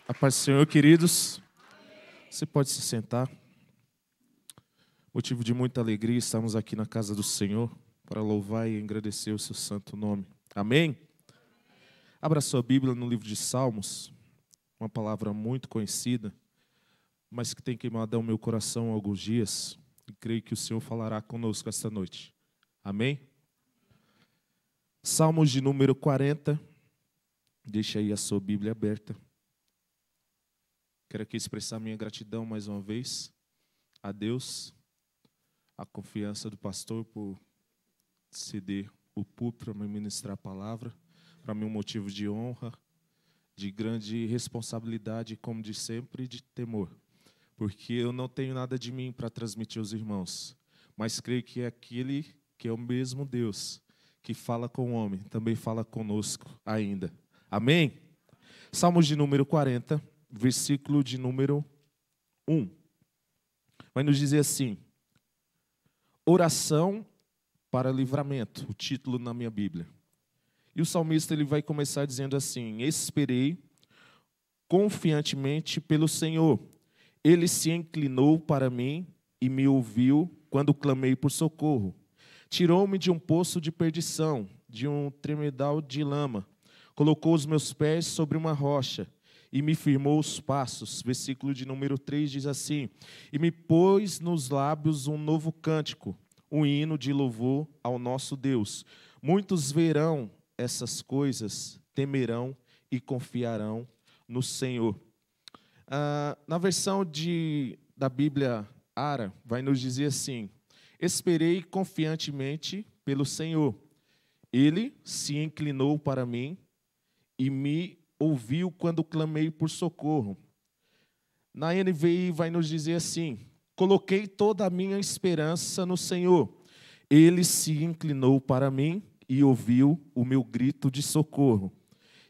A paz do Senhor, queridos. Você pode se sentar. Motivo de muita alegria, estamos aqui na casa do Senhor para louvar e agradecer o seu santo nome. Amém? Abra sua Bíblia no livro de Salmos, uma palavra muito conhecida, mas que tem queimado o meu coração há alguns dias, e creio que o Senhor falará conosco esta noite. Amém? Salmos de número 40, deixa aí a sua Bíblia aberta. Quero aqui expressar minha gratidão mais uma vez a Deus, a confiança do pastor por ceder o púlpito para me ministrar a palavra. Para mim um motivo de honra, de grande responsabilidade, como de sempre, de temor. Porque eu não tenho nada de mim para transmitir aos irmãos, mas creio que é aquele que é o mesmo Deus que fala com o homem, também fala conosco ainda. Amém? Salmos de número 40. Versículo de número 1. Vai nos dizer assim: oração para livramento, o título na minha Bíblia. E o salmista ele vai começar dizendo assim: esperei confiantemente pelo Senhor. Ele se inclinou para mim e me ouviu quando clamei por socorro. Tirou-me de um poço de perdição, de um tremedal de lama. Colocou os meus pés sobre uma rocha e me firmou os passos. Versículo de número 3 diz assim: e me pôs nos lábios um novo cântico, um hino de louvor ao nosso Deus. Muitos verão essas coisas, temerão e confiarão no Senhor. Na versão da Bíblia Ara, vai nos dizer assim: esperei confiantemente pelo Senhor. Ele se inclinou para mim e me ouviu quando clamei por socorro. Na NVI vai nos dizer assim: coloquei toda a minha esperança no Senhor. Ele se inclinou para mim e ouviu o meu grito de socorro.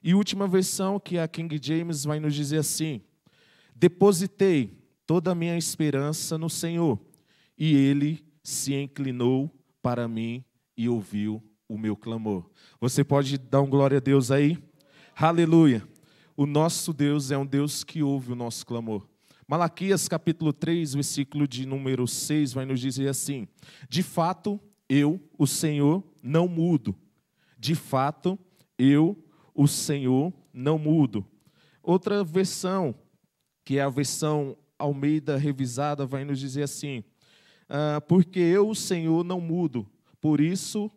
E última versão, que é a King James, vai nos dizer assim: depositei toda a minha esperança no Senhor, e Ele se inclinou para mim e ouviu o meu clamor. Você pode dar um glória a Deus aí? Aleluia! O nosso Deus é um Deus que ouve o nosso clamor. Malaquias capítulo 3, versículo de número 6, vai nos dizer assim: de fato, eu, o Senhor, não mudo. De fato, eu, o Senhor, não mudo. Outra versão, que é a versão Almeida revisada, vai nos dizer assim: porque eu, o Senhor, não mudo. Por isso,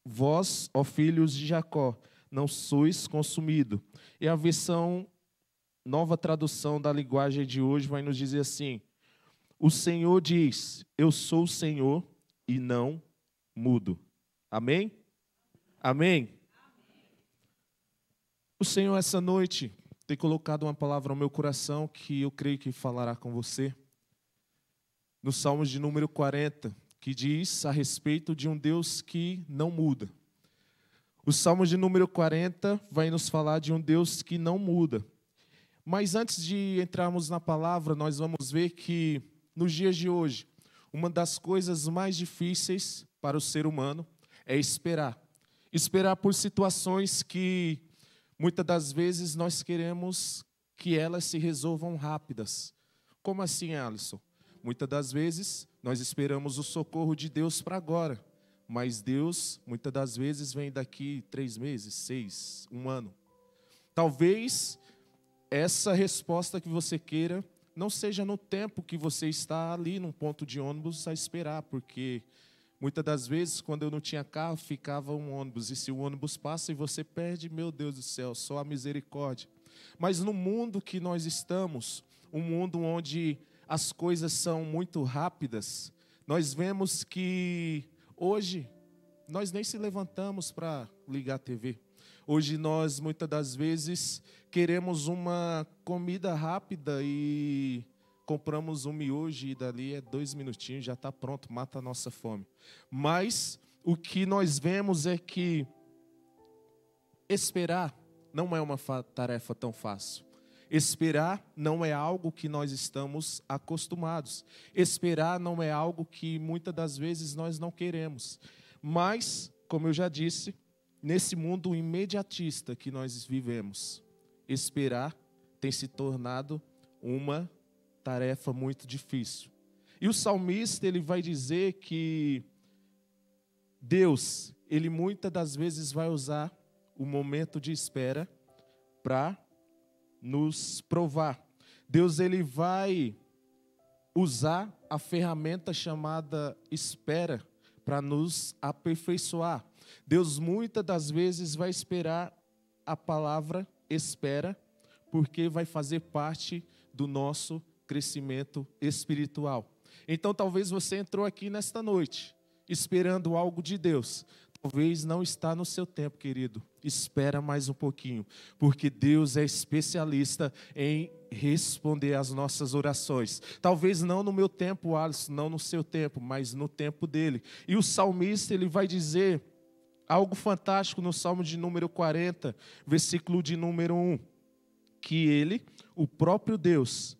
vós, ó filhos de Jacó, não sois consumido. E a versão, nova tradução da linguagem de hoje, vai nos dizer assim: o Senhor diz, eu sou o Senhor e não mudo. Amém? Amém? O Senhor, essa noite, tem colocado uma palavra ao meu coração que eu creio que falará com você. No Salmos de número 40, que diz a respeito de um Deus que não muda. O Salmo de número 40 vai nos falar de um Deus que não muda. Mas antes de entrarmos na palavra, nós vamos ver que, nos dias de hoje, uma das coisas mais difíceis para o ser humano é esperar. Esperar por situações que, muitas das vezes, nós queremos que elas se resolvam rápidas. Como assim, Alisson? Muitas das vezes, nós esperamos o socorro de Deus para agora. Mas Deus, muitas das vezes, vem daqui 3 meses, 6, 1 ano. Talvez essa resposta que você queira não seja no tempo que você está ali num ponto de ônibus a esperar, porque muitas das vezes, quando eu não tinha carro, ficava um ônibus, e se o ônibus passa e você perde, meu Deus do céu, só a misericórdia. Mas no mundo que nós estamos, um mundo onde as coisas são muito rápidas, nós vemos que hoje, nós nem se levantamos para ligar a TV. Hoje nós, muitas das vezes, queremos uma comida rápida e compramos um miojo e dali 2 minutinhos já está pronto, mata a nossa fome. Mas o que nós vemos é que esperar não é uma tarefa tão fácil. Esperar não é algo que nós estamos acostumados. Esperar não é algo que muitas das vezes nós não queremos. Mas, como eu já disse, nesse mundo imediatista que nós vivemos, esperar tem se tornado uma tarefa muito difícil. E o salmista, ele vai dizer que Deus, ele muitas das vezes vai usar o momento de espera para nos provar. Deus, ele vai usar a ferramenta chamada espera para nos aperfeiçoar. Deus muitas das vezes vai esperar a palavra espera, porque vai fazer parte do nosso crescimento espiritual. Então talvez você entrou aqui nesta noite esperando algo de Deus. Talvez não está no seu tempo, querido. Espera mais um pouquinho, porque Deus é especialista em responder às nossas orações. Talvez não no meu tempo, Alisson, não no seu tempo, mas no tempo dele. E o salmista, ele vai dizer algo fantástico no Salmo de número 40, versículo de número 1, que ele, o próprio Deus,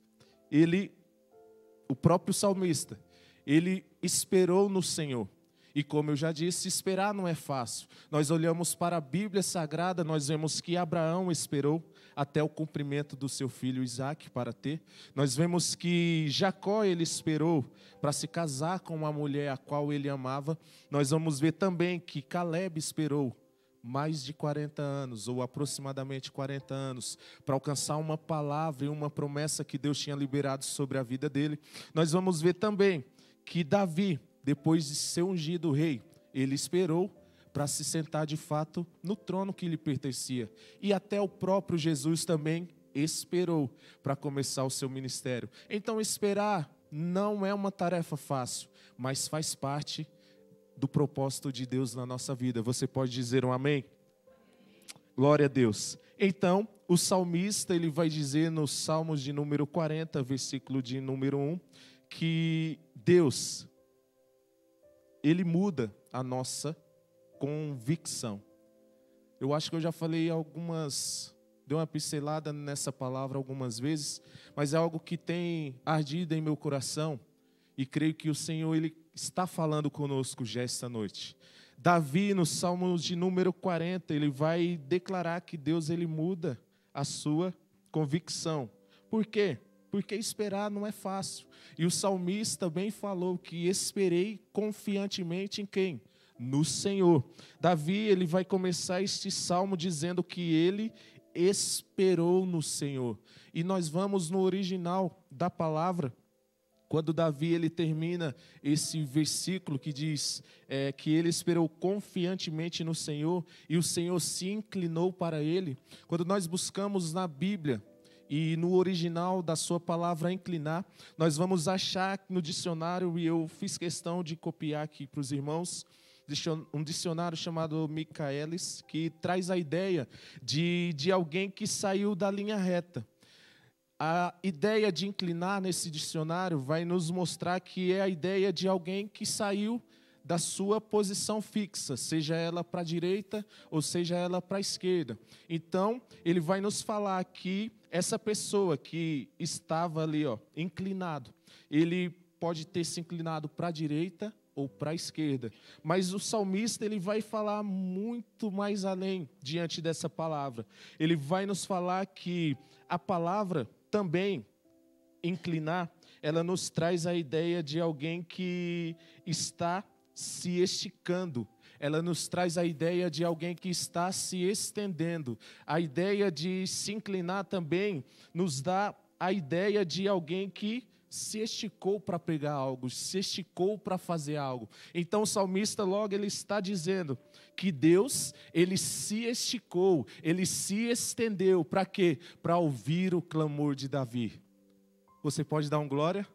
o próprio salmista, ele esperou no Senhor. E como eu já disse, esperar não é fácil. Nós olhamos para a Bíblia Sagrada, nós vemos que Abraão esperou até o cumprimento do seu filho Isaque para ter. Nós vemos que Jacó, ele esperou para se casar com uma mulher a qual ele amava. Nós vamos ver também que Caleb esperou mais de 40 anos, ou aproximadamente 40 anos, para alcançar uma palavra e uma promessa que Deus tinha liberado sobre a vida dele. Nós vamos ver também que Davi, depois de ser ungido rei, ele esperou para se sentar de fato no trono que lhe pertencia. E até o próprio Jesus também esperou para começar o seu ministério. Então esperar não é uma tarefa fácil, mas faz parte do propósito de Deus na nossa vida. Você pode dizer um amém? Glória a Deus. Então, o salmista, ele vai dizer nos Salmos de número 40, versículo de número 1, que Deus, ele muda a nossa convicção. Eu acho que eu já falei dei uma pincelada nessa palavra algumas vezes, mas é algo que tem ardido em meu coração, e creio que o Senhor, ele está falando conosco já esta noite. Davi, no Salmo de número 40, ele vai declarar que Deus, ele muda a sua convicção. Por quê? Porque esperar não é fácil. E o salmista também falou que esperei confiantemente em quem? No Senhor. Davi, ele vai começar este salmo dizendo que ele esperou no Senhor. E nós vamos no original da palavra, quando Davi, ele termina esse versículo que diz que ele esperou confiantemente no Senhor e o Senhor se inclinou para ele. Quando nós buscamos na Bíblia, e no original da sua palavra inclinar, nós vamos achar no dicionário, e eu fiz questão de copiar aqui para os irmãos, um dicionário chamado Michaelis, que traz a ideia de alguém que saiu da linha reta. A ideia de inclinar nesse dicionário vai nos mostrar que é a ideia de alguém que saiu da sua posição fixa, seja ela para a direita ou seja ela para a esquerda. Então, ele vai nos falar que essa pessoa que estava ali, inclinado, ele pode ter se inclinado para a direita ou para a esquerda. Mas o salmista, ele vai falar muito mais além diante dessa palavra. Ele vai nos falar que a palavra também, inclinar, ela nos traz a ideia de alguém que está se esticando. Ela nos traz a ideia de alguém que está se estendendo. A ideia de se inclinar também nos dá a ideia de alguém que se esticou para pregar algo, se esticou para fazer algo. Então o salmista logo ele está dizendo que Deus, ele se esticou, ele se estendeu. Para quê? Para ouvir o clamor de Davi. Você pode dar um glória?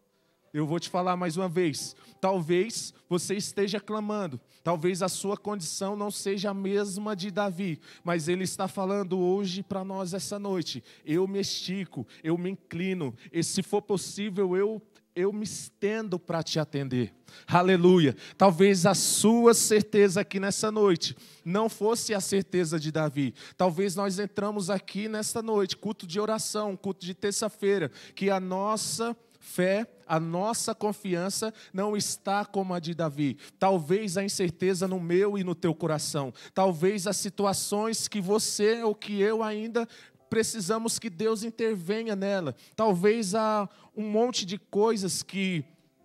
Eu vou te falar mais uma vez. Talvez você esteja clamando. Talvez a sua condição não seja a mesma de Davi. Mas ele está falando hoje para nós essa noite. Eu me estico, eu me inclino. E se for possível, eu me estendo para te atender. Aleluia. Talvez a sua certeza aqui nessa noite não fosse a certeza de Davi. Talvez nós entramos aqui nesta noite, culto de oração, culto de terça-feira, que a nossa fé, a nossa confiança não está como a de Davi. Talvez a incerteza no meu e no teu coração. Talvez as situações que você ou que eu ainda precisamos que Deus intervenha nela. Talvez há um monte de coisas que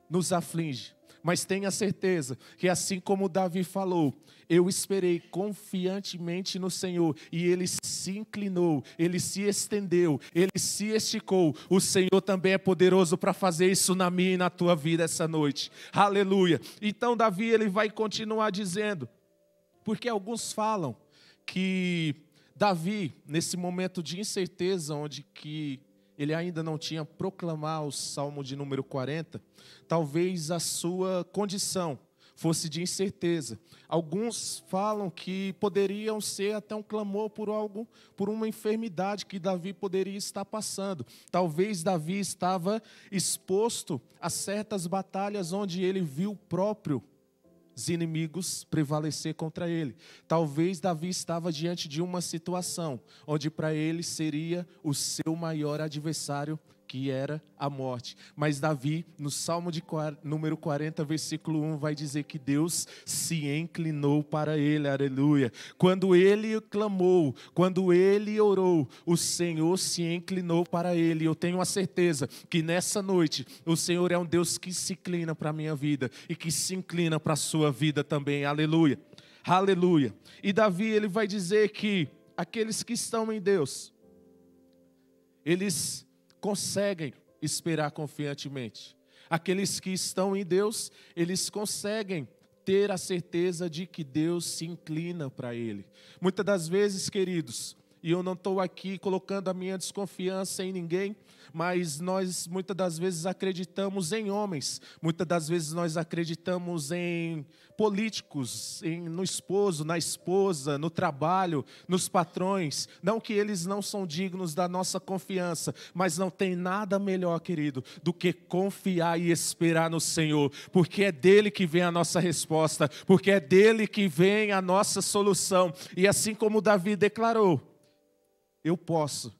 nos aflige, mas tenha certeza que assim como Davi falou, eu esperei confiantemente no Senhor, e Ele se inclinou, Ele se estendeu, Ele se esticou. O Senhor também é poderoso para fazer isso na minha e na tua vida essa noite. Aleluia. Então Davi, ele vai continuar dizendo, porque alguns falam que Davi, nesse momento de incerteza, onde que ele ainda não tinha proclamado o Salmo de número 40, talvez a sua condição fosse de incerteza. Alguns falam que poderiam ser até um clamor por algo, por uma enfermidade que Davi poderia estar passando. Talvez Davi estava exposto a certas batalhas onde ele viu o próprio os inimigos prevalecer contra ele. Talvez Davi estava diante de uma situação onde para ele seria o seu maior adversário, que era a morte. Mas Davi, no Salmo de número 40, versículo 1, vai dizer que Deus se inclinou para ele, aleluia. Quando ele clamou, quando ele orou, o Senhor se inclinou para ele. Eu tenho a certeza que nessa noite, o Senhor é um Deus que se inclina para a minha vida e que se inclina para a sua vida também, aleluia. Aleluia. E Davi, ele vai dizer que aqueles que estão em Deus, eles conseguem esperar confiantemente. Aqueles que estão em Deus, eles conseguem ter a certeza de que Deus se inclina para ele. Muitas das vezes, queridos, e eu não estou aqui colocando a minha desconfiança em ninguém, mas nós muitas das vezes acreditamos em homens, muitas das vezes nós acreditamos em políticos, no esposo, na esposa, no trabalho, nos patrões. Não que eles não são dignos da nossa confiança, mas não tem nada melhor, querido, do que confiar e esperar no Senhor, porque é dele que vem a nossa resposta, porque é dele que vem a nossa solução. E assim como Davi declarou, eu posso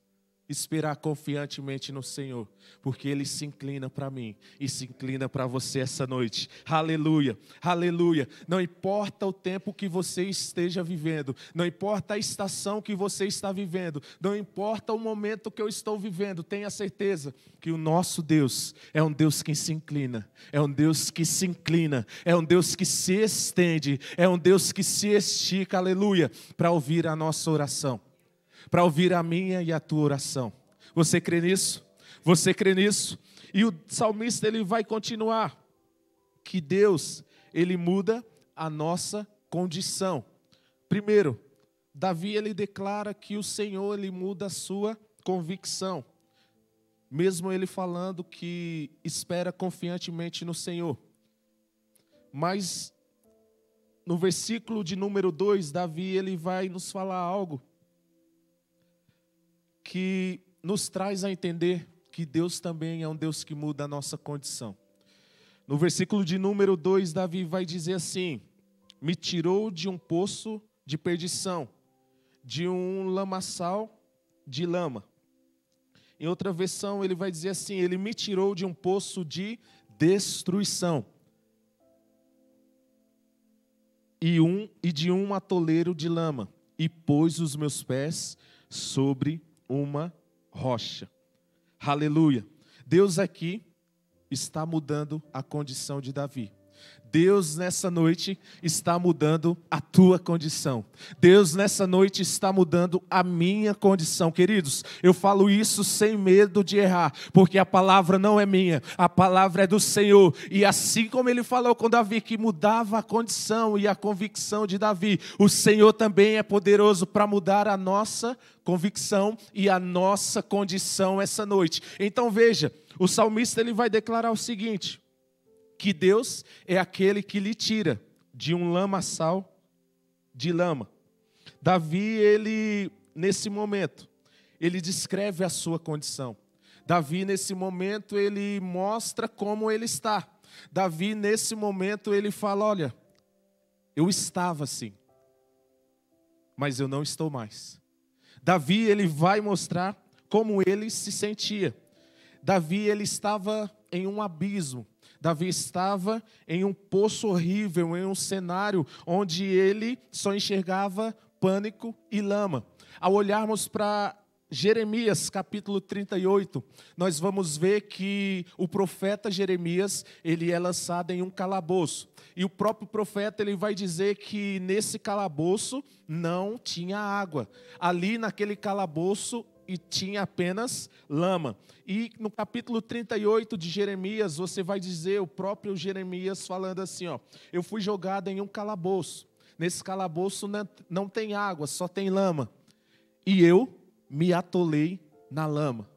esperar confiantemente no Senhor, porque Ele se inclina para mim e se inclina para você essa noite. Aleluia, aleluia. Não importa o tempo que você esteja vivendo, não importa a estação que você está vivendo, não importa o momento que eu estou vivendo, tenha certeza que o nosso Deus é um Deus que se inclina, é um Deus que se inclina, é um Deus que se estende, é um Deus que se estica, aleluia, para ouvir a nossa oração, para ouvir a minha e a tua oração. Você crê nisso? Você crê nisso? E o salmista, ele vai continuar, que Deus, ele muda a nossa condição. Primeiro, Davi, ele declara que o Senhor, ele muda a sua convicção, mesmo ele falando que espera confiantemente no Senhor. Mas no versículo de número 2, Davi, ele vai nos falar algo que nos traz a entender que Deus também é um Deus que muda a nossa condição. No versículo de número 2, Davi vai dizer assim: me tirou de um poço de perdição, de um lamaçal de lama. Em outra versão, ele vai dizer assim: ele me tirou de um poço de destruição e de um atoleiro de lama, e pôs os meus pés sobre uma rocha. Aleluia. Deus aqui está mudando a condição de Davi. Deus nessa noite está mudando a tua condição. Deus nessa noite está mudando a minha condição. Queridos, eu falo isso sem medo de errar, porque a palavra não é minha, a palavra é do Senhor. E assim como ele falou com Davi, que mudava a condição e a convicção de Davi, o Senhor também é poderoso para mudar a nossa convicção e a nossa condição essa noite. Então veja, o salmista, ele vai declarar o seguinte: que Deus é aquele que lhe tira de um lamaçal de lama. Davi, ele, nesse momento, ele descreve a sua condição. Davi, nesse momento, ele mostra como ele está. Davi, nesse momento, ele fala: olha, eu estava assim, mas eu não estou mais. Davi, ele vai mostrar como ele se sentia. Davi, ele estava em um abismo. Davi estava em um poço horrível, em um cenário onde ele só enxergava pânico e lama. Ao olharmos para Jeremias, capítulo 38, nós vamos ver que o profeta Jeremias, ele é lançado em um calabouço. E o próprio profeta, ele vai dizer que nesse calabouço não tinha água. Ali naquele calabouço e tinha apenas lama. E no capítulo 38 de Jeremias, você vai dizer, o próprio Jeremias falando assim, ó, eu fui jogado em um calabouço. Nesse calabouço não tem água, só tem lama. E eu me atolei na lama.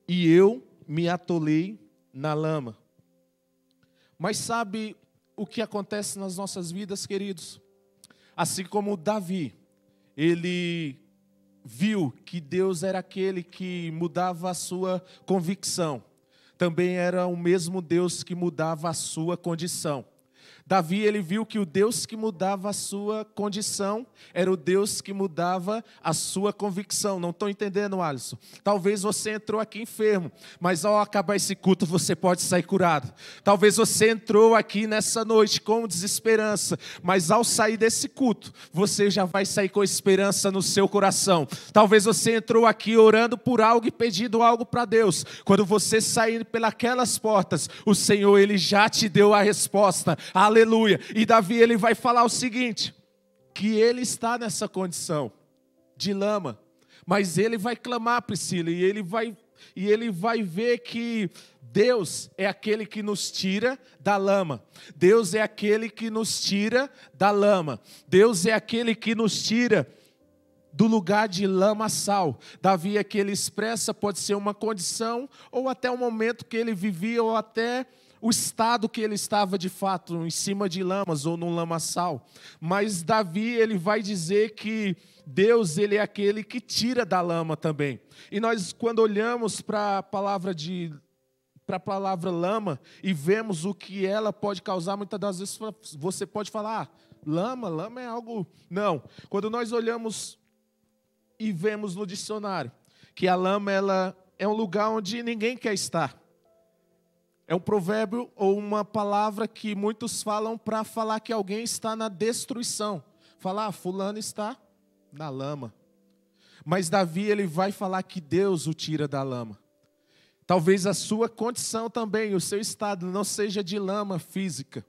E eu me atolei na lama. Mas sabe o que acontece nas nossas vidas, queridos? Assim como Davi, ele viu que Deus era aquele que mudava a sua convicção. Também era o mesmo Deus que mudava a sua condição. Davi, ele viu que o Deus que mudava a sua condição era o Deus que mudava a sua convicção. Não estou entendendo, Alisson? Talvez você entrou aqui enfermo, mas ao acabar esse culto você pode sair curado. Talvez você entrou aqui nessa noite com desesperança, mas ao sair desse culto, você já vai sair com esperança no seu coração. Talvez você entrou aqui orando por algo e pedindo algo para Deus. Quando você sair pelas portas, o Senhor, ele já te deu a resposta. Aleluia. E Davi, ele vai falar o seguinte, que ele está nessa condição de lama, mas ele vai clamar, Priscila, e ele vai ver que Deus é aquele que nos tira da lama. Deus é aquele que nos tira da lama. Deus é aquele que nos tira do lugar de lamaçal. Davi, que ele expressa, pode ser uma condição, ou até o momento que ele vivia, ou até o estado que ele estava de fato, em cima de lamas ou num lamaçal. Mas Davi, ele vai dizer que Deus, ele é aquele que tira da lama também. E nós, quando olhamos para a palavra lama e vemos o que ela pode causar, muitas das vezes você pode falar, lama é algo... Não, quando nós olhamos e vemos no dicionário que a lama, ela é um lugar onde ninguém quer estar. É um provérbio ou uma palavra que muitos falam para falar que alguém está na destruição. Falar, fulano está na lama. Mas Davi, ele vai falar que Deus o tira da lama. Talvez a sua condição também, o seu estado não seja de lama física.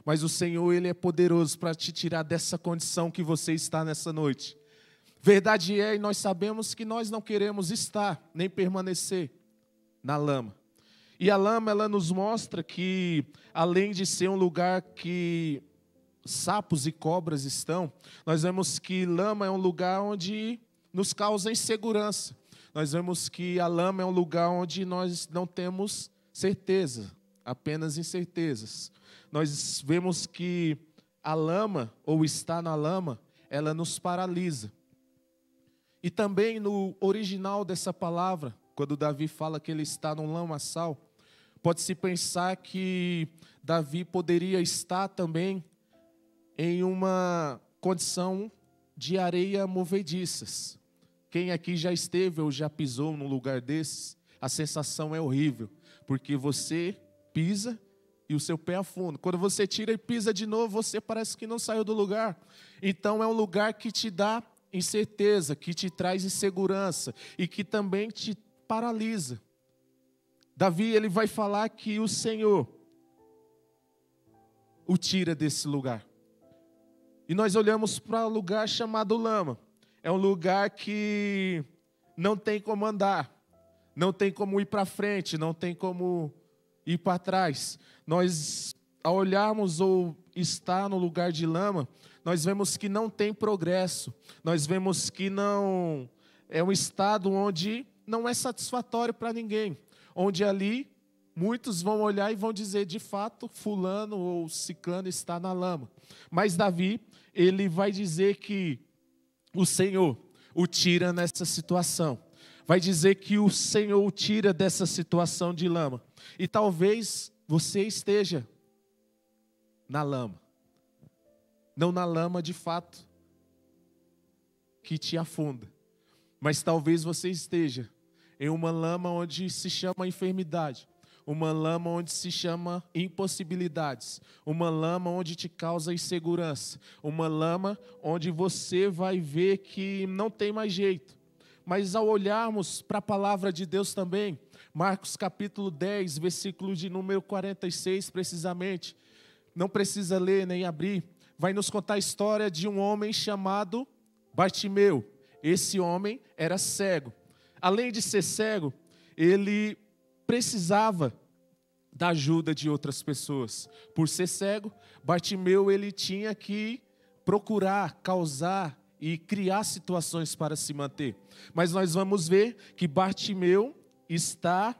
Mas o Senhor, ele é poderoso para te tirar dessa condição que você está nessa noite. Verdade é, e nós sabemos que nós não queremos estar, nem permanecer na lama. E a lama, ela nos mostra que, além de ser um lugar que sapos e cobras estão, nós vemos que lama é um lugar onde nos causa insegurança. Nós vemos que a lama é um lugar onde nós não temos certeza, apenas incertezas. Nós vemos que a lama, ou estar na lama, ela nos paralisa. E também no original dessa palavra, quando Davi fala que ele está num lamaçal, pode-se pensar que Davi poderia estar também em uma condição de areia movediças. Quem aqui já esteve ou já pisou num lugar desses, a sensação é horrível, porque você pisa e o seu pé afunda. Quando você tira e pisa de novo, você parece que não saiu do lugar. Então é um lugar que te dá incerteza, que te traz insegurança e que também te paralisa. Davi, ele vai falar que o Senhor o tira desse lugar. E nós olhamos para um lugar chamado lama. É um lugar que não tem como andar, não tem como ir para frente, não tem como ir para trás. Nós, ao olharmos ou estar no lugar de lama, nós vemos que não tem progresso. Nós vemos que não é um estado onde não é satisfatório para ninguém. Onde ali muitos vão olhar e vão dizer, de fato, fulano ou ciclano está na lama. Mas Davi, ele vai dizer que o Senhor o tira nessa situação. Vai dizer que o Senhor o tira dessa situação de lama. E talvez você esteja na lama. Não na lama de fato que te afunda. Mas talvez você esteja em uma lama onde se chama enfermidade. uma lama onde se chama impossibilidades, uma lama onde te causa insegurança, uma lama onde você vai ver que não tem mais jeito. Mas ao olharmos para a palavra de Deus também, Marcos capítulo 10, versículo de número 46 precisamente, não precisa ler nem abrir, vai nos contar a história de um homem chamado Bartimeu. Esse homem era cego. Além de ser cego, ele precisava da ajuda de outras pessoas. Por ser cego, Bartimeu ele tinha que procurar, causar e criar situações para se manter. Mas nós vamos ver que Bartimeu está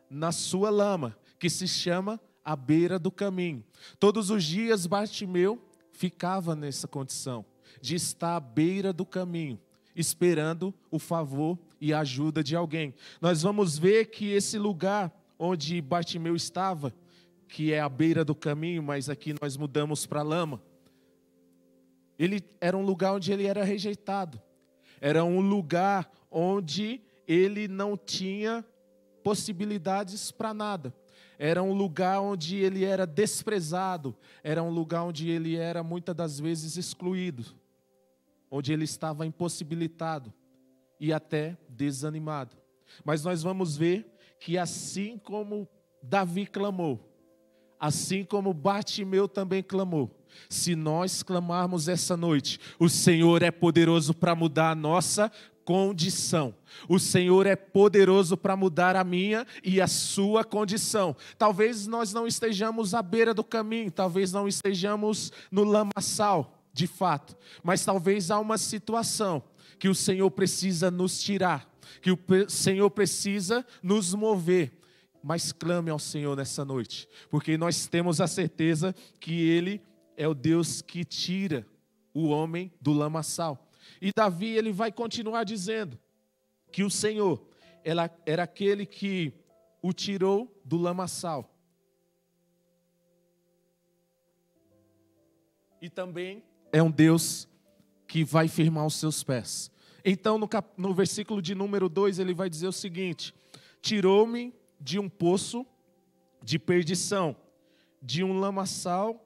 na sua lama, que se chama à beira do caminho. Todos os dias Bartimeu ficava nessa condição de estar à beira do caminho, esperando o favor e a ajuda de alguém. Nós vamos ver que esse lugar onde Bartimeu estava, que é à beira do caminho, mas aqui nós mudamos para a lama, ele era um lugar onde ele era rejeitado. Era um lugar onde ele não tinha possibilidades para nada. Era um lugar onde ele era desprezado. Era um lugar onde ele era muitas das vezes excluído. Onde ele estava impossibilitado e até desanimado. Mas nós vamos ver que assim como Davi clamou, assim como Bartimeu também clamou, se nós clamarmos essa noite, o Senhor é poderoso para mudar a nossa condição. O Senhor é poderoso para mudar a minha e a sua condição. Talvez nós não estejamos à beira do caminho, talvez não estejamos no lamaçal, de fato, mas talvez há uma situação que o Senhor precisa nos tirar, que o Senhor precisa nos mover. Mas clame ao Senhor nessa noite, porque nós temos a certeza que Ele é o Deus que tira o homem do lamaçal. E Davi ele vai continuar dizendo que o Senhor era aquele que o tirou do lamaçal. E também é um Deus que vai firmar os seus pés. Então no versículo de número 2 ele vai dizer o seguinte: tirou-me de um poço de perdição, de um lamaçal,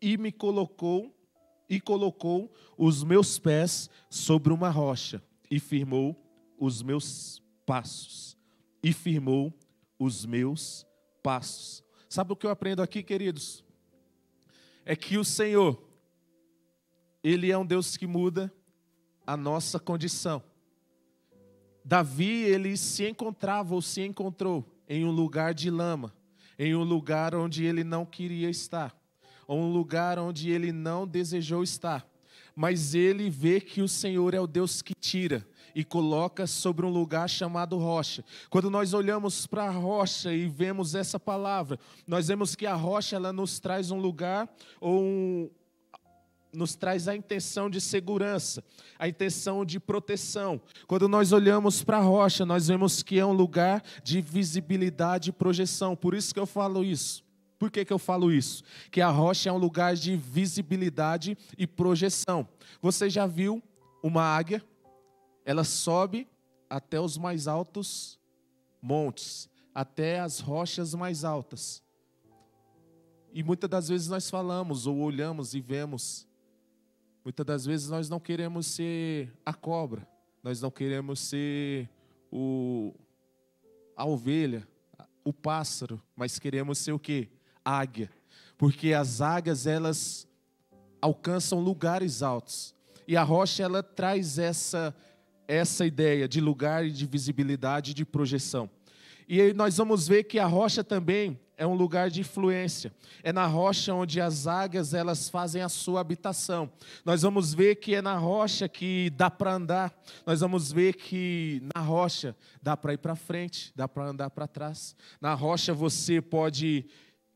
e me colocou os meus pés sobre uma rocha, e firmou os meus passos. E firmou os meus passos. Sabe o que eu aprendo aqui, queridos? É que o Senhor, Ele é um Deus que muda a nossa condição. Davi, ele se encontrava ou se encontrou em um lugar de lama, em um lugar onde ele não queria estar, ou um lugar onde ele não desejou estar. Mas ele vê que o Senhor é o Deus que tira e coloca sobre um lugar chamado rocha. Quando nós olhamos para a rocha e vemos essa palavra, nós vemos que a rocha ela nos traz um lugar nos traz a intenção de segurança, a intenção de proteção. Quando nós olhamos para a rocha, nós vemos que é um lugar de visibilidade e projeção. Por isso que eu falo isso. Por que eu falo isso? Que a rocha é um lugar de visibilidade e projeção. Você já viu uma águia? Ela sobe até os mais altos montes, até as rochas mais altas. E muitas das vezes nós falamos ou olhamos e vemos. Muitas das vezes nós não queremos ser a cobra, nós não queremos ser a ovelha, o pássaro, mas queremos ser o quê? A águia. Porque as águias, elas alcançam lugares altos. E a rocha, ela traz essa ideia de lugar e de visibilidade e de projeção. E aí nós vamos ver que a rocha também é um lugar de influência. É na rocha onde as águias elas fazem a sua habitação. Nós vamos ver que é na rocha que dá para andar. Nós vamos ver que na rocha dá para ir para frente, dá para andar para trás. Na rocha você pode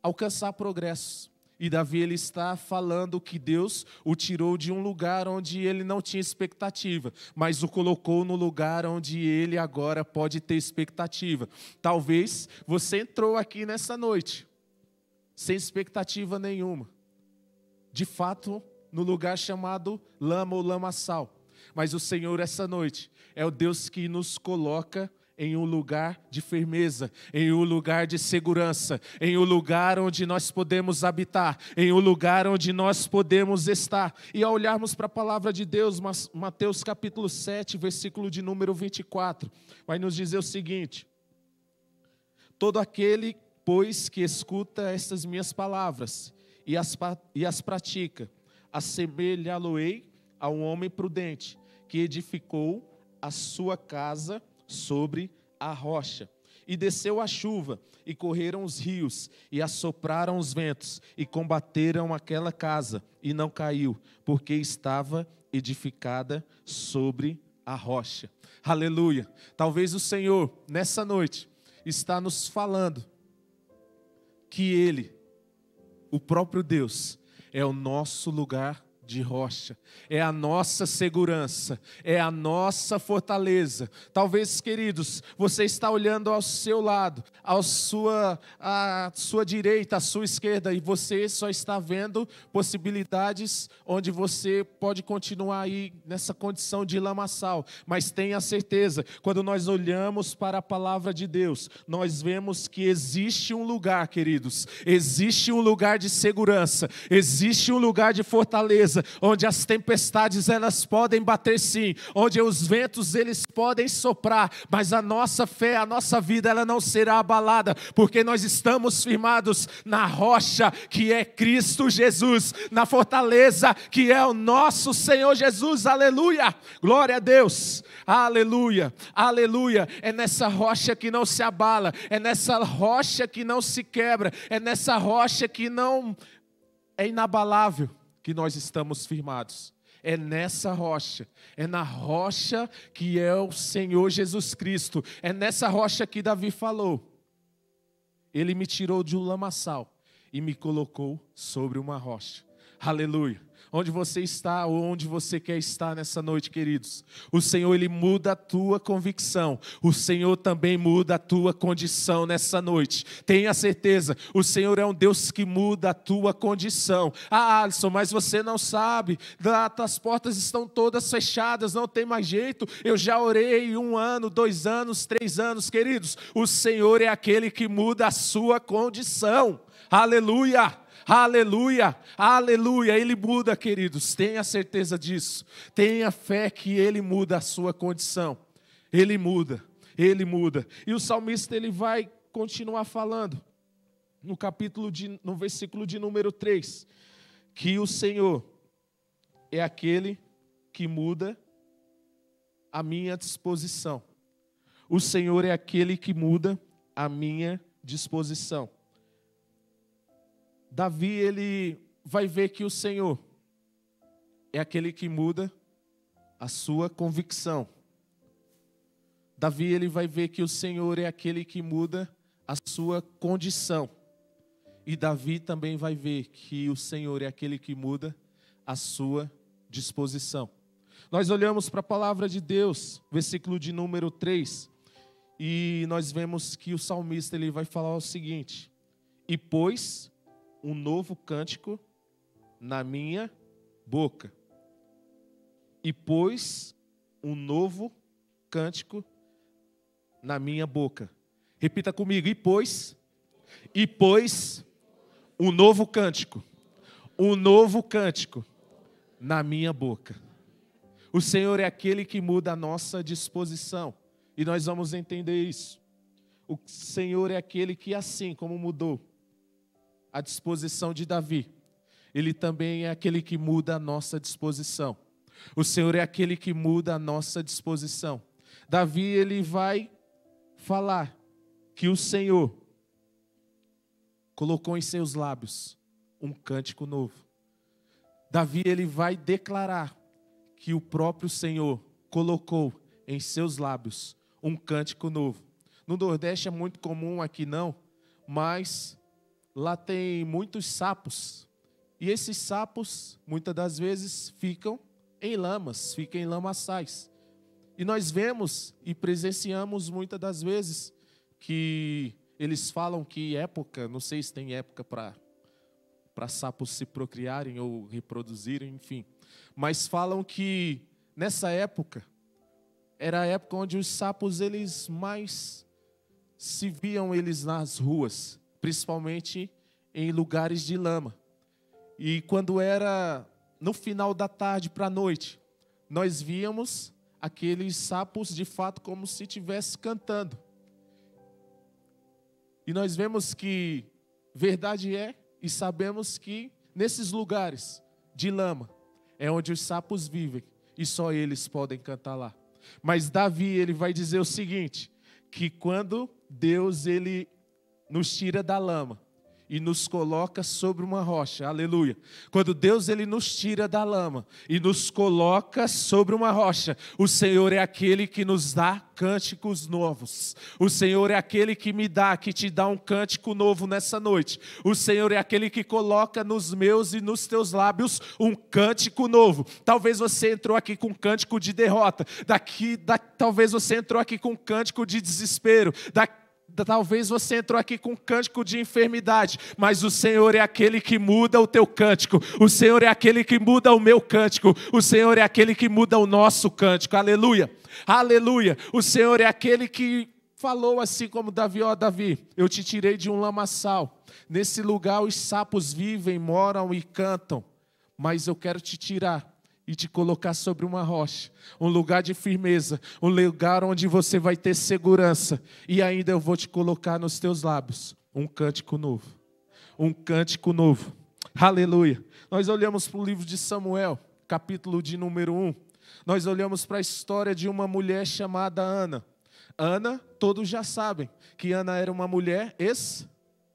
alcançar progresso. E Davi ele está falando que Deus o tirou de um lugar onde ele não tinha expectativa, mas o colocou no lugar onde ele agora pode ter expectativa. Talvez você entrou aqui nessa noite sem expectativa nenhuma. De fato, no lugar chamado lama ou lamaçal. Mas o Senhor essa noite é o Deus que nos coloca em um lugar de firmeza, em um lugar de segurança, em um lugar onde nós podemos habitar, em um lugar onde nós podemos estar. E ao olharmos para a palavra de Deus, Mateus capítulo 7, versículo de número 24, vai nos dizer o seguinte: todo aquele, pois, que escuta estas minhas palavras e as pratica, assemelhá-lo-ei a um homem prudente, que edificou a sua casa sobre a rocha. E desceu a chuva, e correram os rios, e assopraram os ventos, e combateram aquela casa, e não caiu, porque estava edificada sobre a rocha. Aleluia! Talvez o Senhor, nessa noite, está nos falando que Ele, o próprio Deus, é o nosso lugar de rocha, é a nossa segurança, é a nossa fortaleza. Talvez, queridos, você está olhando ao seu lado, à sua direita, à sua esquerda, e você só está vendo possibilidades onde você pode continuar aí nessa condição de lamaçal. Mas tenha certeza, quando nós olhamos para a palavra de Deus, nós vemos que existe um lugar, queridos, existe um lugar de segurança, existe um lugar de fortaleza, onde as tempestades elas podem bater sim, onde os ventos eles podem soprar, mas a nossa fé, a nossa vida ela não será abalada, porque nós estamos firmados na rocha que é Cristo Jesus, na fortaleza que é o nosso Senhor Jesus. Aleluia, glória a Deus, aleluia, aleluia. É nessa rocha que não se abala, é nessa rocha que não se quebra, é nessa rocha que não é inabalável que nós estamos firmados. É nessa rocha, é na rocha que é o Senhor Jesus Cristo, é nessa rocha que Davi falou: Ele me tirou de um lamaçal e me colocou sobre uma rocha. Aleluia. Onde você está ou onde você quer estar nessa noite, queridos, o Senhor Ele muda a tua convicção, o Senhor também muda a tua condição nessa noite. Tenha certeza, o Senhor é um Deus que muda a tua condição. Ah, Alisson, mas você não sabe, as portas estão todas fechadas, não tem mais jeito, eu já orei 1 ano, 2 anos, 3 anos, queridos, o Senhor é aquele que muda a sua condição. Aleluia. Aleluia, aleluia, Ele muda, queridos, tenha certeza disso, tenha fé que Ele muda a sua condição, Ele muda, e o salmista ele vai continuar falando, no versículo de número 3, que o Senhor é aquele que muda a minha disposição, o Senhor é aquele que muda a minha disposição. Davi, ele vai ver que o Senhor é aquele que muda a sua convicção. Davi, ele vai ver que o Senhor é aquele que muda a sua condição. E Davi também vai ver que o Senhor é aquele que muda a sua disposição. Nós olhamos para a palavra de Deus, versículo de número 3, e nós vemos que o salmista ele vai falar o seguinte: e pôs um novo cântico na minha boca. E pôs um novo cântico na minha boca. Repita comigo: e pôs um novo cântico na minha boca. O Senhor é aquele que muda a nossa disposição, e nós vamos entender isso. O Senhor é aquele que, assim como mudou a disposição de Davi, Ele também é aquele que muda a nossa disposição. O Senhor é aquele que muda a nossa disposição. Davi, ele vai falar que o Senhor colocou em seus lábios um cântico novo. Davi, ele vai declarar que o próprio Senhor colocou em seus lábios um cântico novo. No Nordeste é muito comum, aqui não, mas lá tem muitos sapos, e esses sapos, muitas das vezes, ficam em lamas, ficam em lamaçais. E nós vemos e presenciamos muitas das vezes que eles falam que não sei se tem época para sapos se procriarem ou reproduzirem, enfim. Mas falam que nessa época, era a época onde os sapos eles mais se viam eles nas ruas, principalmente em lugares de lama. E quando era no final da tarde para a noite, nós víamos aqueles sapos de fato como se estivesse cantando. E nós vemos que verdade é, e sabemos que nesses lugares de lama é onde os sapos vivem e só eles podem cantar lá. Mas Davi, ele vai dizer o seguinte, que quando Deus ele nos tira da lama e nos coloca sobre uma rocha, aleluia. Quando Deus ele nos tira da lama e nos coloca sobre uma rocha, o Senhor é aquele que nos dá cânticos novos. O Senhor é aquele que que te dá um cântico novo nessa noite. O Senhor é aquele que coloca nos meus e nos teus lábios um cântico novo. Talvez você entrou aqui com um cântico de derrota. Talvez você entrou aqui com um cântico de desespero. Talvez você entrou aqui com um cântico de enfermidade, mas o Senhor é aquele que muda o teu cântico, o Senhor é aquele que muda o meu cântico, o Senhor é aquele que muda o nosso cântico, aleluia, aleluia. O Senhor é aquele que falou assim como Davi, ó Davi, eu te tirei de um lamaçal, nesse lugar os sapos vivem, moram e cantam, mas eu quero te tirar e te colocar sobre uma rocha, um lugar de firmeza, um lugar onde você vai ter segurança, e ainda eu vou te colocar nos teus lábios um cântico novo, aleluia. Nós olhamos para o livro de Samuel, capítulo de número 1, nós olhamos para a história de uma mulher chamada Ana. Ana, todos já sabem, que Ana era uma mulher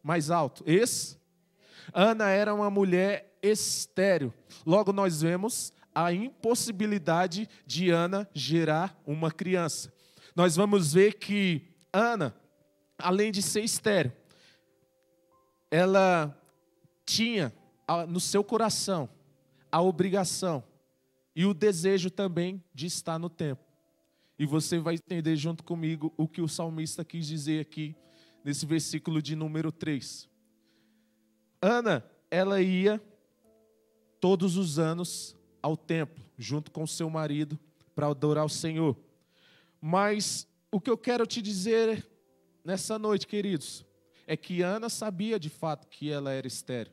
mais alto, Ana era uma mulher estéril, logo nós vemos a impossibilidade de Ana gerar uma criança. Nós vamos ver que Ana, além de ser estéril, ela tinha no seu coração a obrigação e o desejo também de estar no templo. E você vai entender junto comigo o que o salmista quis dizer aqui nesse versículo de número 3. Ana, ela ia todos os anos ao templo, junto com seu marido, para adorar o Senhor. Mas o que eu quero te dizer nessa noite, queridos, é que Ana sabia de fato que ela era estéril.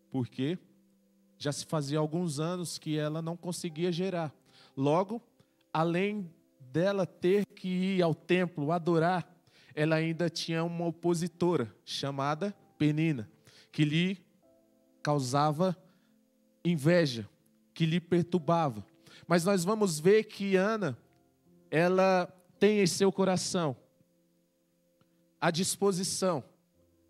Porque já se fazia alguns anos que ela não conseguia gerar. Logo, além dela ter que ir ao templo adorar, ela ainda tinha uma opositora chamada Penina, que lhe causava inveja, que lhe perturbava. Mas nós vamos ver que Ana, ela tem em seu coração a disposição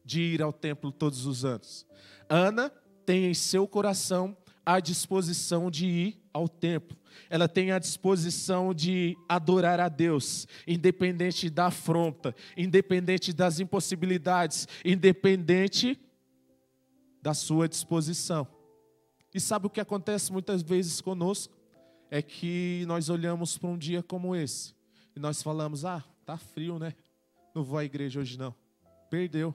de ir ao templo todos os anos. Ana tem em seu coração a disposição de ir ao templo. Ela tem a disposição de adorar a Deus, independente da afronta, independente das impossibilidades, independente da sua disposição. E sabe o que acontece muitas vezes conosco? É que nós olhamos para um dia como esse e nós falamos, tá frio, né? Não vou à igreja hoje não. Perdeu.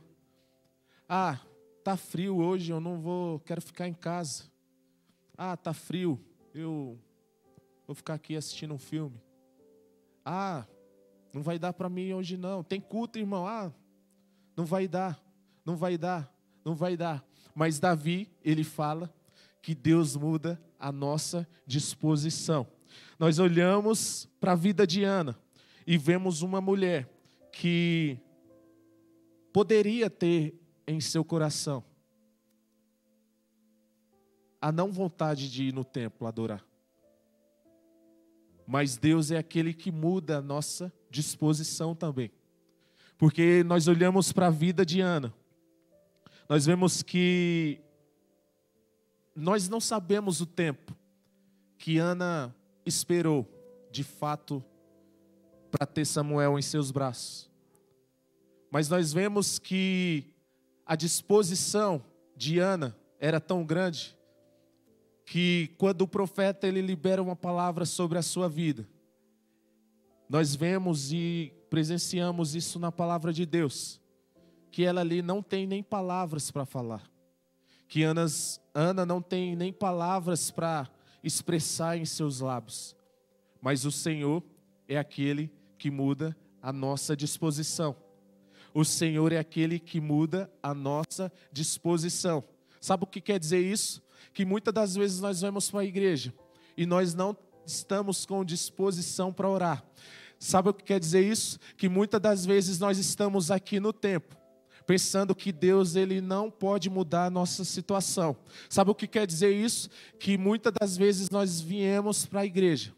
Tá frio hoje, eu não vou, quero ficar em casa. Tá frio, eu vou ficar aqui assistindo um filme. Não vai dar para mim hoje não. Tem culto, irmão. Não vai dar. Mas Davi, ele fala que Deus muda a nossa disposição. Nós olhamos para a vida de Ana e vemos uma mulher que poderia ter em seu coração a não vontade de ir no templo adorar. Mas Deus é aquele que muda a nossa disposição também. Porque nós olhamos para a vida de Ana, nós vemos que nós não sabemos o tempo que Ana esperou, de fato, para ter Samuel em seus braços. Mas nós vemos que a disposição de Ana era tão grande que quando o profeta ele libera uma palavra sobre a sua vida, nós vemos e presenciamos isso na palavra de Deus, que ela ali não tem nem palavras para falar. Que Ana não tem nem palavras para expressar em seus lábios. Mas o Senhor, é aquele que muda a nossa disposição. O Senhor é aquele que muda a nossa disposição. Sabe o que quer dizer isso? Que muitas das vezes nós vamos para a igreja e nós não estamos com disposição para orar. Sabe o que quer dizer isso? Que muitas das vezes nós estamos aqui no templo, pensando que Deus ele não pode mudar a nossa situação. Sabe o que quer dizer isso? Que muitas das vezes nós viemos para a igreja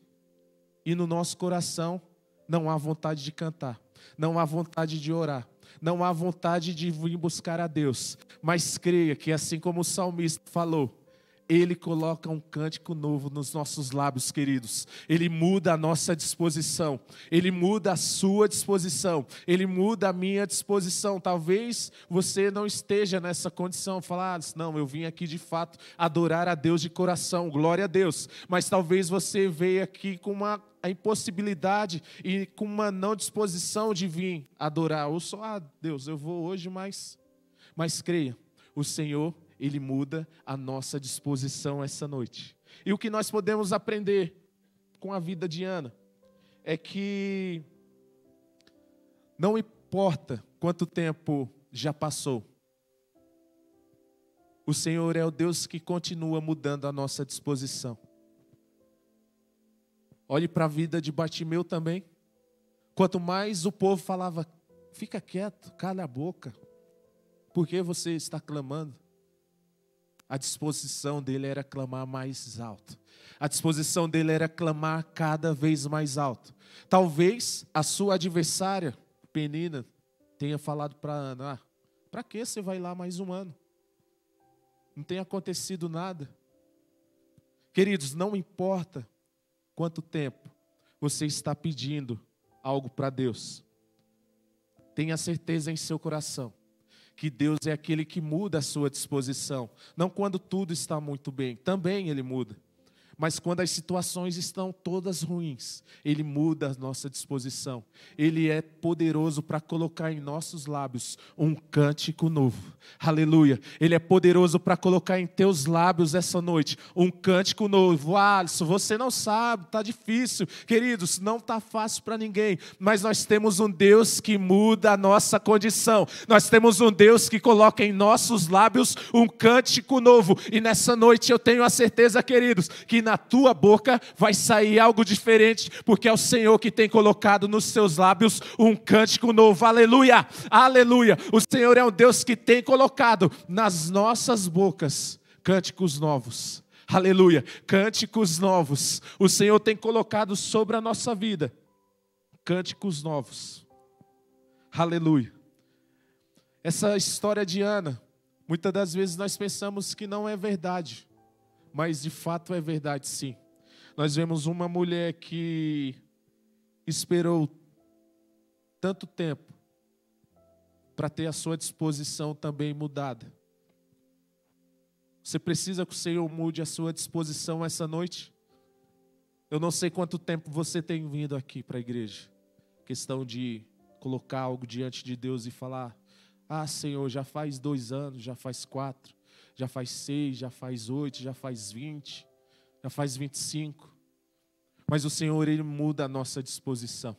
e no nosso coração não há vontade de cantar, não há vontade de orar, não há vontade de vir buscar a Deus. Mas creia que assim como o salmista falou, Ele coloca um cântico novo nos nossos lábios, queridos. Ele muda a nossa disposição. Ele muda a sua disposição. Ele muda a minha disposição. Talvez você não esteja nessa condição. Falar, não, eu vim aqui de fato adorar a Deus de coração. Glória a Deus. Mas talvez você veio aqui com a impossibilidade e com uma não disposição de vir adorar. Ou só, Deus, eu vou hoje, mas creia, o Senhor, Ele muda a nossa disposição essa noite. E o que nós podemos aprender com a vida de Ana é que não importa quanto tempo já passou, o Senhor é o Deus que continua mudando a nossa disposição. Olhe para a vida de Bartimeu também. Quanto mais o povo falava, fica quieto, cala a boca, por que você está clamando? A disposição dele era clamar mais alto. A disposição dele era clamar cada vez mais alto. Talvez a sua adversária, Penina, tenha falado para Ana, para que você vai lá mais um ano? Não tem acontecido nada. Queridos, não importa quanto tempo você está pedindo algo para Deus, tenha certeza em seu coração que Deus é aquele que muda a sua disposição. Não quando tudo está muito bem, também Ele muda. Mas quando as situações estão todas ruins, Ele muda a nossa disposição. Ele é poderoso para colocar em nossos lábios um cântico novo. Aleluia. Ele é poderoso para colocar em teus lábios essa noite um cântico novo. Alisson, você não sabe, está difícil. Queridos, não está fácil para ninguém. Mas nós temos um Deus que muda a nossa condição. Nós temos um Deus que coloca em nossos lábios um cântico novo. E nessa noite eu tenho a certeza, queridos, que na tua boca vai sair algo diferente, porque é o Senhor que tem colocado nos seus lábios um cântico novo. Aleluia, aleluia. O Senhor é um Deus que tem colocado nas nossas bocas cânticos novos. Aleluia, cânticos novos. O Senhor tem colocado sobre a nossa vida cânticos novos. Aleluia. Essa história de Ana, muitas das vezes nós pensamos que não é verdade, mas de fato é verdade, sim. Nós vemos uma mulher que esperou tanto tempo para ter a sua disposição também mudada. Você precisa que o Senhor mude a sua disposição essa noite? Eu não sei quanto tempo você tem vindo aqui para a igreja. Questão de colocar algo diante de Deus e falar, Senhor, já faz 2 anos, já faz 4. Já faz 6, já faz 8, já faz 20, já faz 25. Mas o Senhor, Ele muda a nossa disposição.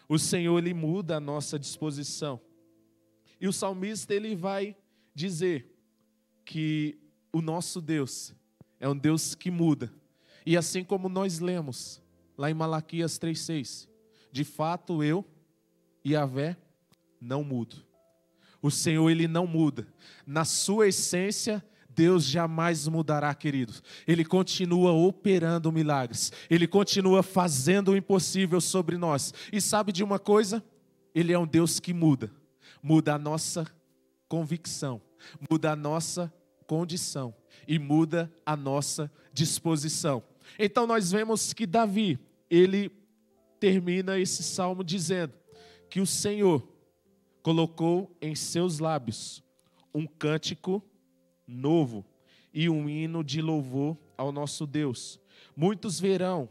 O Senhor, Ele muda a nossa disposição. E o salmista, ele vai dizer que o nosso Deus é um Deus que muda. E assim como nós lemos lá em Malaquias 3,6, de fato eu, Yahvé, não mudo. O Senhor, Ele não muda. Na sua essência, Deus jamais mudará, queridos. Ele continua operando milagres. Ele continua fazendo o impossível sobre nós. E sabe de uma coisa? Ele é um Deus que muda. Muda a nossa convicção. Muda a nossa condição. E muda a nossa disposição. Então nós vemos que Davi, ele termina esse salmo dizendo que o Senhor colocou em seus lábios um cântico novo e um hino de louvor ao nosso Deus. Muitos verão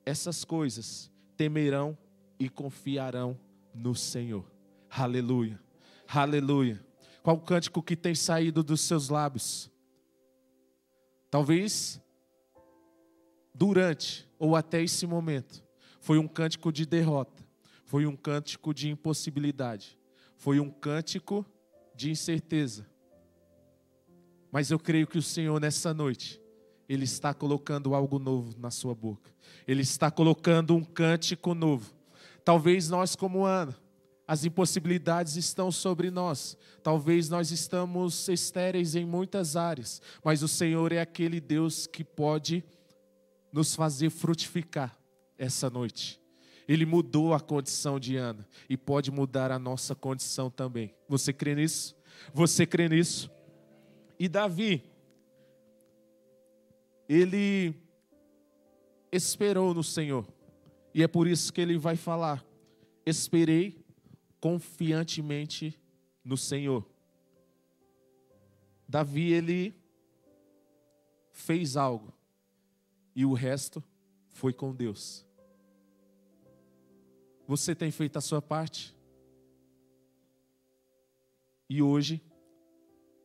essas coisas, temerão e confiarão no Senhor. Aleluia, aleluia. Qual o cântico que tem saído dos seus lábios? Talvez durante ou até esse momento foi um cântico de derrota, foi um cântico de impossibilidade, foi um cântico de incerteza. Mas eu creio que o Senhor nessa noite, Ele está colocando algo novo na sua boca. Ele está colocando um cântico novo. Talvez nós como Ana, as impossibilidades estão sobre nós. Talvez nós estamos estéreis em muitas áreas. Mas o Senhor é aquele Deus que pode nos fazer frutificar essa noite. Ele mudou a condição de Ana e pode mudar a nossa condição também. Você crê nisso? Você crê nisso? E Davi, ele esperou no Senhor. E é por isso que ele vai falar: esperei confiantemente no Senhor. Davi, ele fez algo e o resto foi com Deus. Você tem feito a sua parte? E hoje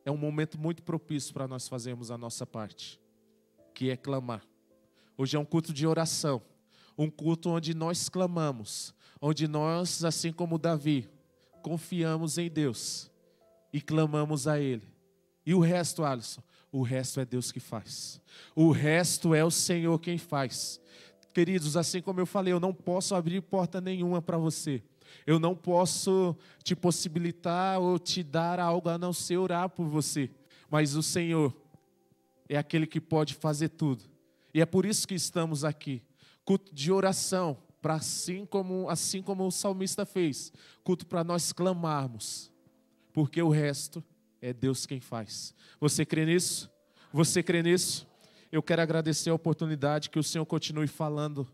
é um momento muito propício para nós fazermos a nossa parte, que é clamar. Hoje é um culto de oração, um culto onde nós clamamos, onde nós, assim como Davi, confiamos em Deus e clamamos a Ele. E o resto, Alisson, o resto é Deus que faz. O resto é o Senhor quem faz. Queridos, assim como eu falei, eu não posso abrir porta nenhuma para você. Eu não posso te possibilitar ou te dar algo a não ser orar por você. Mas o Senhor é aquele que pode fazer tudo. E é por isso que estamos aqui. Culto de oração, para assim como o salmista fez. Culto para nós clamarmos. Porque o resto é Deus quem faz. Você crê nisso? Você crê nisso? Eu quero agradecer a oportunidade, que o Senhor continue falando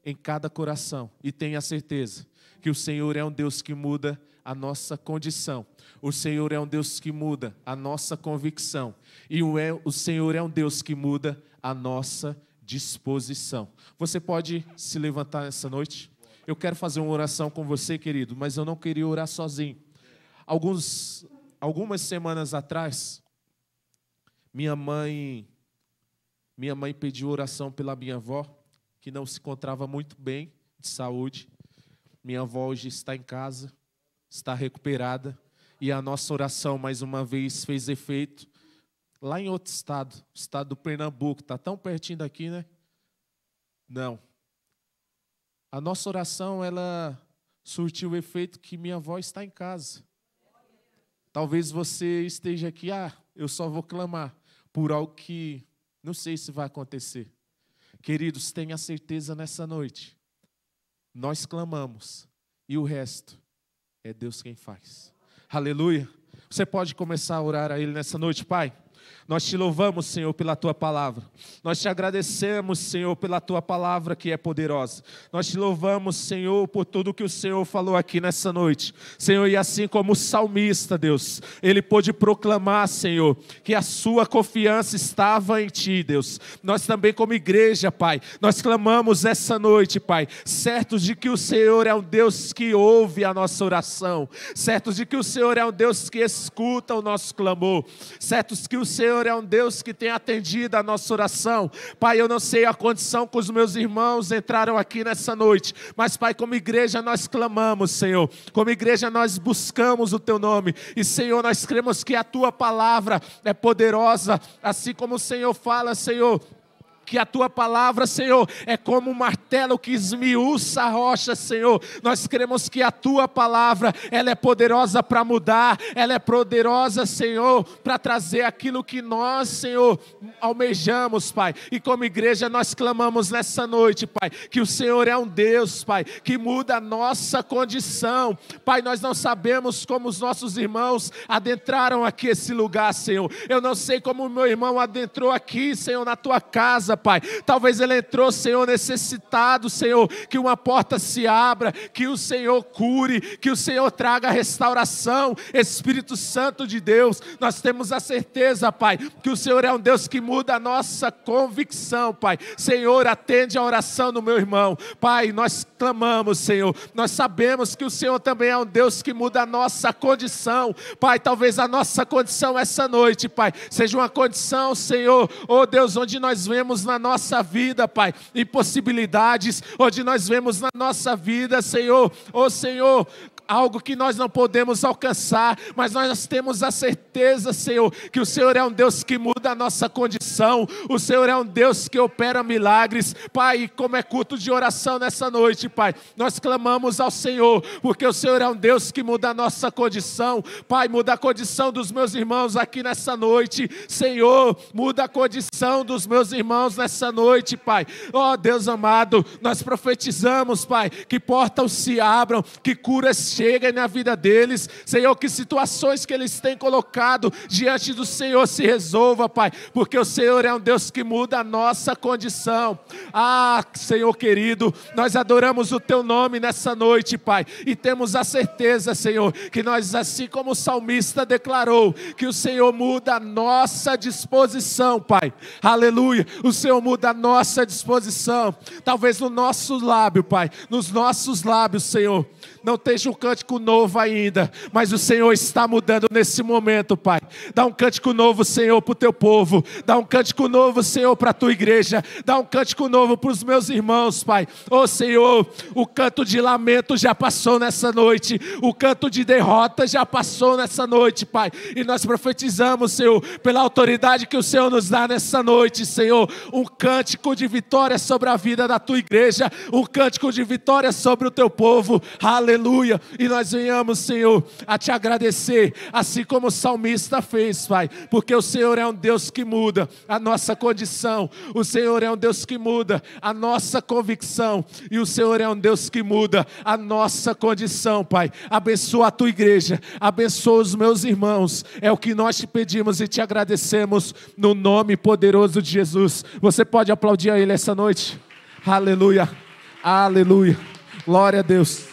em cada coração. E tenha certeza que o Senhor é um Deus que muda a nossa condição. O Senhor é um Deus que muda a nossa convicção. E o Senhor é um Deus que muda a nossa disposição. Você pode se levantar nessa noite? Eu quero fazer uma oração com você, querido, mas eu não queria orar sozinho. Algumas semanas atrás, minha mãe pediu oração pela minha avó, que não se encontrava muito bem de saúde. Minha avó hoje está em casa, está recuperada, e a nossa oração, mais uma vez, fez efeito lá em outro estado, o estado do Pernambuco. Está tão pertinho daqui, né? Não. A nossa oração, ela surtiu o efeito que minha avó está em casa. Talvez você esteja aqui, eu só vou clamar por algo que não sei se vai acontecer. Queridos, tenha certeza nessa noite. Nós clamamos e o resto é Deus quem faz. Aleluia. Você pode começar a orar a Ele nessa noite, Pai? Nós te louvamos, Senhor, pela Tua palavra. Nós te agradecemos, Senhor, pela Tua palavra que é poderosa. Nós te louvamos, Senhor, por tudo que o Senhor falou aqui nessa noite. Senhor, e assim como o salmista, Deus, ele pôde proclamar, Senhor, que a sua confiança estava em Ti, Deus. Nós também como igreja, Pai, nós clamamos essa noite, Pai, certos de que o Senhor é um Deus que ouve a nossa oração, certos de que o Senhor é um Deus que escuta o nosso clamor, certos que o Senhor é um Deus que tem atendido a nossa oração. Pai, eu não sei a condição que os meus irmãos entraram aqui nessa noite, mas, Pai, como igreja nós clamamos, Senhor. Como igreja nós buscamos o Teu nome. E, Senhor, nós cremos que a Tua palavra é poderosa, assim como o Senhor fala, Senhor, que a Tua palavra, Senhor, é como um martelo que esmiuça a rocha, Senhor. Nós cremos que a Tua palavra, ela é poderosa para mudar, ela é poderosa, Senhor, para trazer aquilo que nós, Senhor, almejamos, Pai. E como igreja nós clamamos nessa noite, Pai, que o Senhor é um Deus, Pai, que muda a nossa condição. Pai, nós não sabemos como os nossos irmãos adentraram aqui esse lugar, Senhor. Eu não sei como o meu irmão adentrou aqui, Senhor, na Tua casa, Pai. Talvez ele entrou, Senhor, necessitado, Senhor, que uma porta se abra, que o Senhor cure, que o Senhor traga restauração. Espírito Santo de Deus, nós temos a certeza, Pai, que o Senhor é um Deus que muda a nossa convicção, Pai. Senhor, atende a oração do meu irmão. Pai, nós clamamos, Senhor, nós sabemos que o Senhor também é um Deus que muda a nossa condição. Pai, talvez a nossa condição essa noite, Pai, seja uma condição, Senhor, oh Deus, onde nós vemos na nossa vida, Pai, impossibilidades, onde nós vemos na nossa vida, Senhor, ó Senhor, algo que nós não podemos alcançar, mas nós temos a certeza, Senhor, que o Senhor é um Deus que muda a nossa condição, o Senhor é um Deus que opera milagres, Pai, como é culto de oração nessa noite, Pai, nós clamamos ao Senhor, porque o Senhor é um Deus que muda a nossa condição, Pai, muda a condição dos meus irmãos aqui nessa noite, Senhor, muda a condição dos meus irmãos nessa noite, Pai, ó Deus amado, nós profetizamos, Pai, que portas se abram, que curas cheguem na vida deles, Senhor, que situações que eles têm colocado diante do Senhor se resolva, Pai, porque o Senhor é um Deus que muda a nossa condição. Ah, Senhor querido, nós adoramos o Teu nome nessa noite, Pai, e temos a certeza, Senhor, que nós, assim como o salmista declarou, que o Senhor muda a nossa disposição, Pai, aleluia, o Senhor muda a nossa disposição, talvez no nosso lábio, Pai, nos nossos lábios, Senhor, não esteja um cântico novo ainda, mas o Senhor está mudando nesse momento, Pai. Dá um cântico novo, Senhor, para o Teu povo. Dá um cântico novo, Senhor, para a Tua igreja. Dá um cântico novo para os meus irmãos, Pai. Ô Senhor, o canto de lamento já passou nessa noite. O canto de derrota já passou nessa noite, Pai. E nós profetizamos, Senhor, pela autoridade que o Senhor nos dá nessa noite, Senhor, um cântico de vitória sobre a vida da Tua igreja. Um cântico de vitória sobre o Teu povo. Aleluia, e nós venhamos, Senhor, a Te agradecer, assim como o salmista fez, Pai, porque o Senhor é um Deus que muda a nossa condição, o Senhor é um Deus que muda a nossa convicção, e o Senhor é um Deus que muda a nossa condição, Pai. Abençoa a Tua igreja, abençoa os meus irmãos, é o que nós Te pedimos e Te agradecemos, no nome poderoso de Jesus. Você pode aplaudir a Ele essa noite? Aleluia, aleluia, glória a Deus.